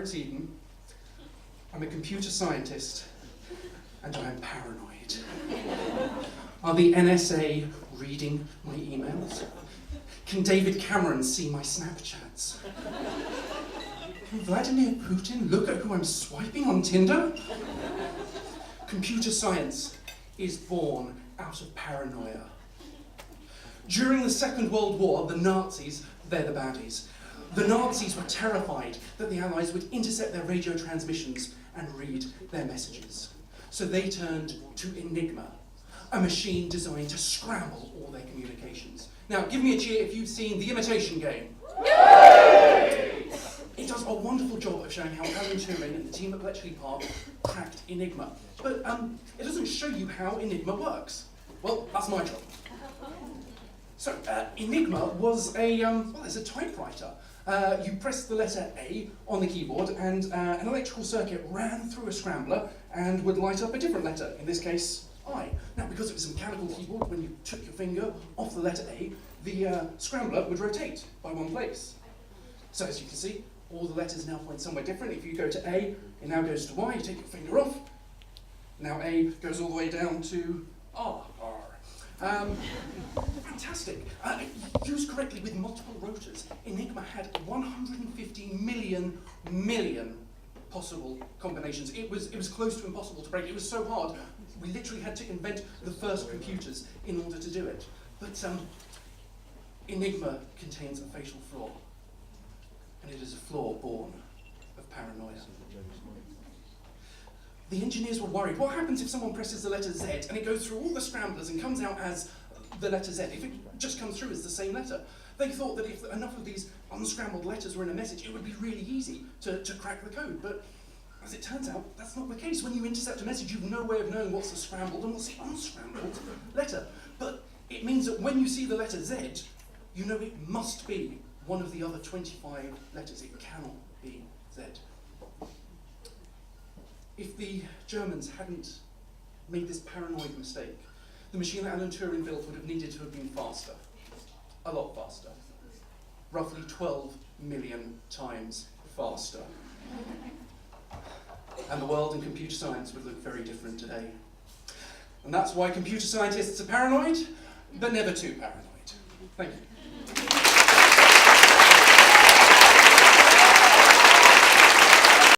Terence Eden. I'm a computer scientist, and I'm paranoid. Are the NSA reading my emails? Can David Cameron see my Snapchats? Can Vladimir Putin look at who I'm swiping on Tinder? Computer science is born out of paranoia. During the Second World War, the Nazis, they're the baddies. The Nazis were terrified that the Allies would intercept their radio transmissions and read their messages. So they turned to Enigma, a machine designed to scramble all their communications. Now, give me a cheer if you've seen The Imitation Game. Yay! It does a wonderful job of showing how Alan Turing and the team at Bletchley Park cracked Enigma. But it doesn't show you how Enigma works. Well, that's my job. So, Enigma was it's a typewriter. You press the letter A on the keyboard and an electrical circuit ran through a scrambler and would light up a different letter, in this case, I. Now, because it was a mechanical keyboard, when you took your finger off the letter A, the scrambler would rotate by one place. So, as you can see, all the letters now point somewhere different. If you go to A, it now goes to Y, you take your finger off. Now A goes all the way down to R. Fantastic. Used correctly with multiple rotors, Enigma had 150 million possible combinations. It was close to impossible to break. It was so hard, we literally had to invent the first computers in order to do it. But Enigma contains a fatal flaw, and it is a flaw born of paranoia. The engineers were worried. What happens if someone presses the letter Z and it goes through all the scramblers and comes out as the letter Z? If it just comes through as the same letter? They thought that if enough of these unscrambled letters were in a message, it would be really easy to crack the code. But as it turns out, that's not the case. When you intercept a message, you've no way of knowing what's the scrambled and what's the unscrambled letter. But it means that when you see the letter Z, you know it must be one of the other 25 letters. It cannot be Z. If the Germans hadn't made this paranoid mistake, the machine that Alan Turing built would have needed to have been faster. A lot faster. Roughly 12 million times faster. And the world in computer science would look very different today. And that's why computer scientists are paranoid, but never too paranoid. Thank you.